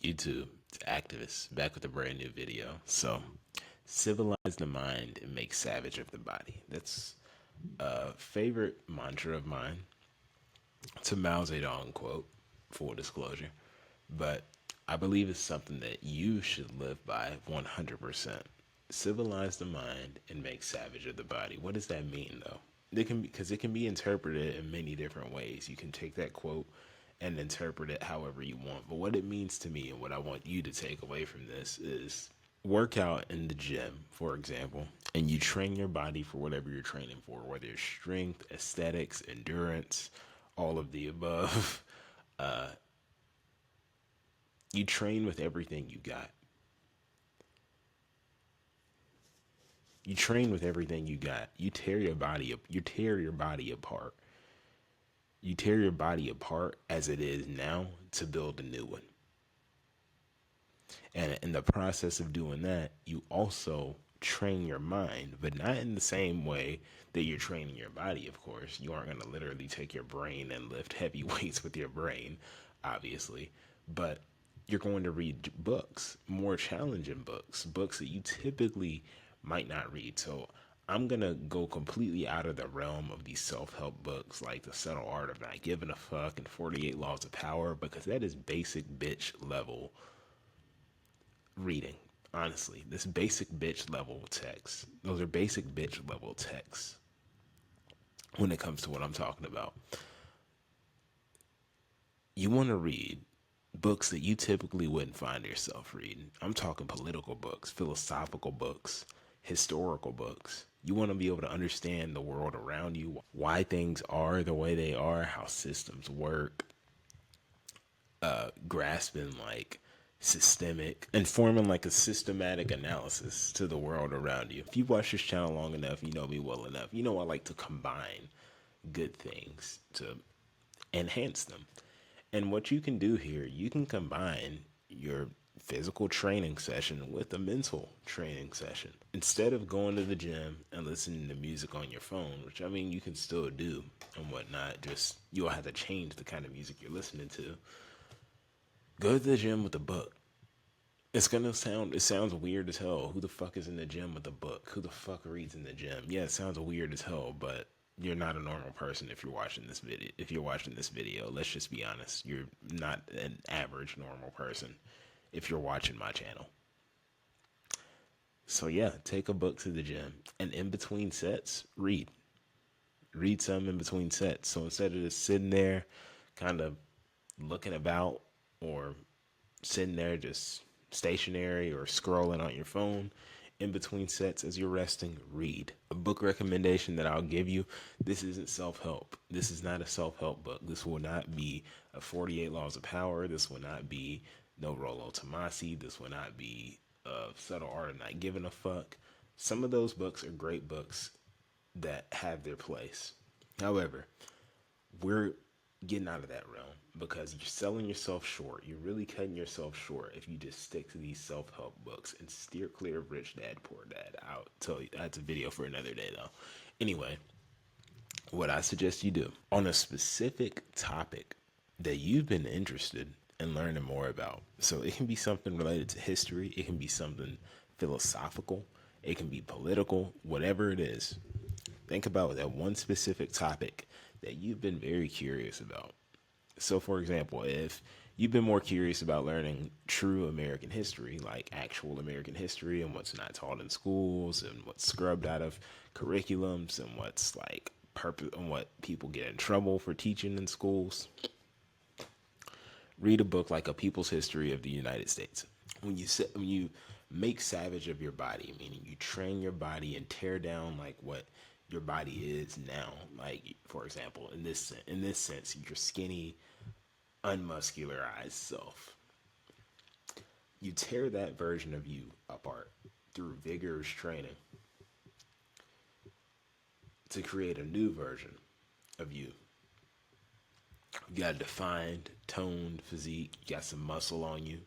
YouTube? It's Activiz, back with a brand new video. So, civilize the mind and make savage of the body. That's a favorite mantra of mine. It's a Mao Zedong quote, full disclosure. But I believe it's something that you should live by 100%. Civilize the mind and make savage of the body. What does that mean, though? Because it can be interpreted in many different ways. You can take that quote and interpret it however you want. But what it means to me and what I want you to take away from this is work out in the gym, for example, and you train your body for whatever you're training for, whether it's strength, aesthetics, endurance, all of the above. Uh, you train with everything you got. You train with everything you got. You tear your body up. You tear your body apart. You tear your body apart as it is now to build a new one. And in the process of doing that, you also train your mind, but not in the same way that you're training your body, of course. You aren't going to literally take your brain and lift heavy weights with your brain, obviously. But you're going to read books, more challenging books, books that you typically might not read. So I'm going to go completely out of the realm of these self-help books like The Subtle Art of Not Giving a Fuck and 48 Laws of Power, because that is basic bitch level reading. Honestly, this basic bitch level text. Those are basic bitch level texts when it comes to what I'm talking about. You want to read books that you typically wouldn't find yourself reading. I'm talking political books, philosophical books, historical books. You want to be able to understand the world around you, why things are the way they are, how systems work, grasping like systemic and forming like a systematic analysis to the world around you. If you watch this channel long enough, you know me well enough. You know I like to combine good things to enhance them. And what you can do here, you can combine your physical training session with a mental training session. Instead of going to the gym and listening to music on your phone, which I mean you can still do and whatnot, just you'll have to change the kind of music you're listening to. Go to the gym with a book. It sounds weird as hell. Who the fuck is in the gym with a book? Who the fuck reads in the gym? Yeah, it sounds weird as hell, but you're not a normal person if you're watching this video. If you're watching this video, let's just be honest. You're not an average normal person if you're watching my channel. So yeah, take a book to the gym and in between sets, read. Read some in between sets. So instead of just sitting there kind of looking about or sitting there just stationary or scrolling on your phone in between sets as you're resting, read. A book recommendation that I'll give you, this isn't self-help. This is not a self-help book. This will not be a 48 Laws of Power. This will not be No Rollo Tomasi. This will not be a Subtle Art of Not Giving a Fuck. Some of those books are great books that have their place. However, we're getting out of that realm because you're selling yourself short. You're really cutting yourself short if you just stick to these self-help books and steer clear of Rich Dad, Poor Dad. I'll tell you, that's a video for another day though. Anyway, what I suggest you do on a specific topic that you've been interested in learning more about. So it can be something related to history. It can be something philosophical. It can be political, whatever it is. Think about that one specific topic that you've been very curious about. So, for example, if you've been more curious about learning true American history, like actual American history and what's not taught in schools and what's scrubbed out of curriculums and what's like purpose and what people get in trouble for teaching in schools, read a book like A People's History of the United States. When you make savage of your body, meaning you train your body and tear down like what your body is now. Like, for example, in this sense, your skinny, unmuscularized self. You tear that version of you apart through vigorous training to create a new version of you. You got a defined, toned physique. You got some muscle on you.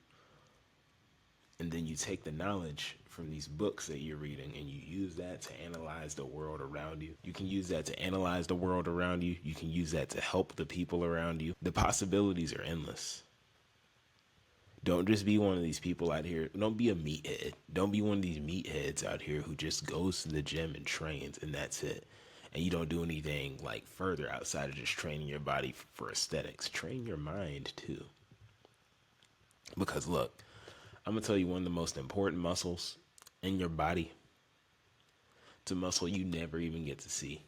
And then you take the knowledge from these books that you're reading and you use that to analyze the world around you. You can use that to analyze the world around you. You can use that to help the people around you. The possibilities are endless. Don't just be one of these people out here. Don't be a meathead. Don't be one of these meatheads out here who just goes to the gym and trains and that's it. And you don't do anything like further outside of just training your body for aesthetics. Train your mind too. Because look, I'm going to tell you one of the most important muscles in your body. It's a muscle you never even get to see.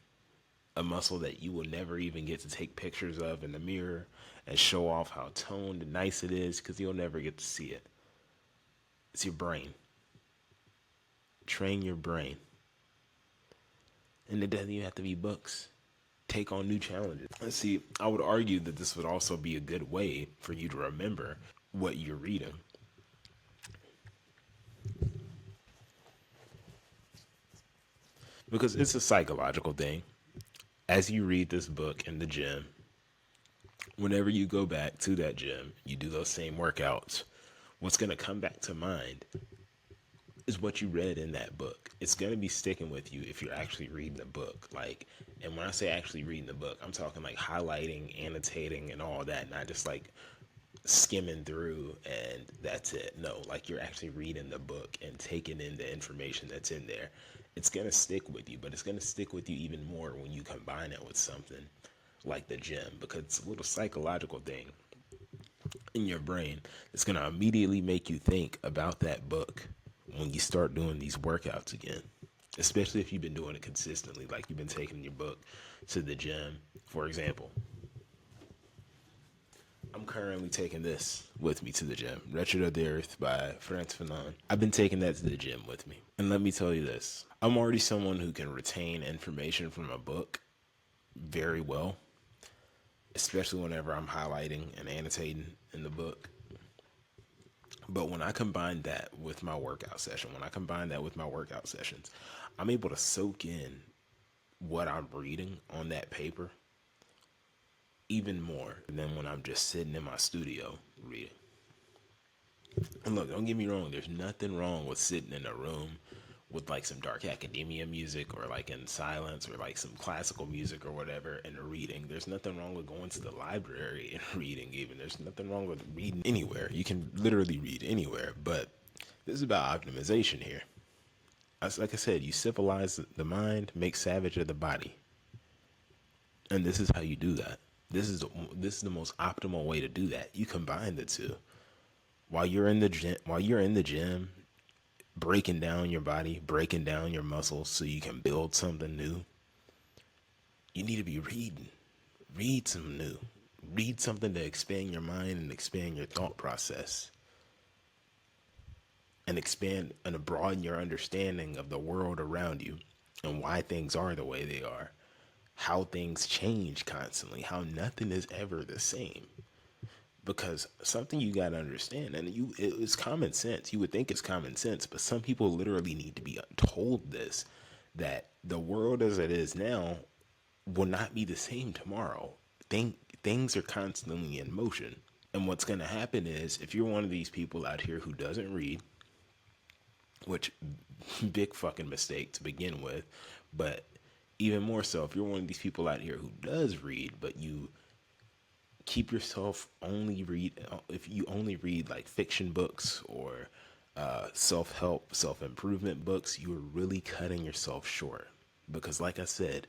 A muscle that you will never even get to take pictures of in the mirror and show off how toned and nice it is because you'll never get to see it. It's your brain. Train your brain. And it doesn't even have to be books. Take on new challenges. Let's see, I would argue that this would also be a good way for you to remember what you're reading. Because it's a psychological thing. As you read this book in the gym, whenever you go back to that gym, you do those same workouts, what's going to come back to mind is what you read in that book. It's going to be sticking with you if you're actually reading the book. Like, and when I say actually reading the book, I'm talking like highlighting, annotating, and all that, not just like skimming through and that's it. No, like you're actually reading the book and taking in the information that's in there. It's going to stick with you, but it's going to stick with you even more when you combine it with something like the gym, because it's a little psychological thing in your brain that's going to immediately make you think about that book when you start doing these workouts again, especially if you've been doing it consistently, like you've been taking your book to the gym. For example, I'm currently taking this with me to the gym, Wretched of the Earth by Frantz Fanon. I've been taking that to the gym with me. And let me tell you this, I'm already someone who can retain information from a book very well, especially whenever I'm highlighting and annotating in the book. But when I combine that with my workout sessions, I'm able to soak in what I'm reading on that paper even more than when I'm just sitting in my studio reading. And look, don't get me wrong, there's nothing wrong with sitting in a room with like some dark academia music or like in silence or like some classical music or whatever and reading. There's nothing wrong with going to the library and reading even. There's nothing wrong with reading anywhere. You can literally read anywhere, but this is about optimization here. Like I said, you civilize the mind, make savage of the body. And this is how you do that. This is the most optimal way to do that. You combine the two. While you're in the gym, breaking down your body, breaking down your muscles so you can build something new, you need to be reading. Read some new. Read something to expand your mind and expand your thought process. And expand and broaden your understanding of the world around you and why things are the way they are. How things change constantly, how nothing is ever the same. Because something you got to understand, and it's common sense. You would think it's common sense, but some people literally need to be told this, that the world as it is now will not be the same tomorrow. Things are constantly in motion. And what's going to happen is, if you're one of these people out here who doesn't read, which big fucking mistake to begin with, but even more so, if you're one of these people out here who does read, but you keep yourself if you only read like fiction books or self-help, self-improvement books, you are really cutting yourself short. Because like I said,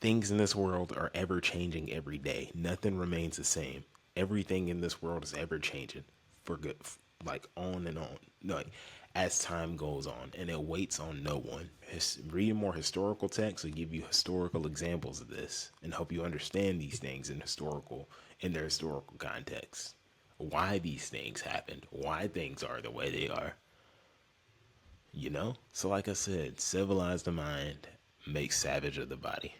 things in this world are ever changing every day. Nothing remains the same. Everything in this world is ever changing for good, like on and on, like as time goes on, and it waits on no one. Reading more historical texts will give you historical examples of this and help you understand these things in their historical context. Why these things happened, why things are the way they are. So like I said, civilize the mind, make savage of the body.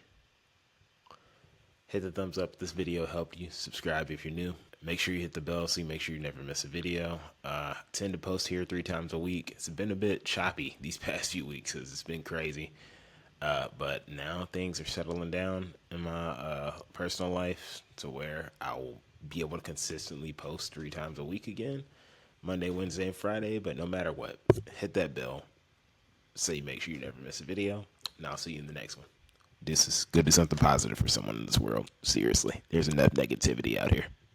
Hit the thumbs up if this video helped you. Subscribe if you're new. Make sure you hit the bell so you make sure you never miss a video. I tend to post here 3 times a week. It's been a bit choppy these past few weeks because it's been crazy. But now things are settling down in my personal life to where I will be able to consistently post 3 times a week again. Monday, Wednesday, and Friday. But no matter what, hit that bell so you make sure you never miss a video. And I'll see you in the next one. This is good to something positive for someone in this world. Seriously, there's enough negativity out here.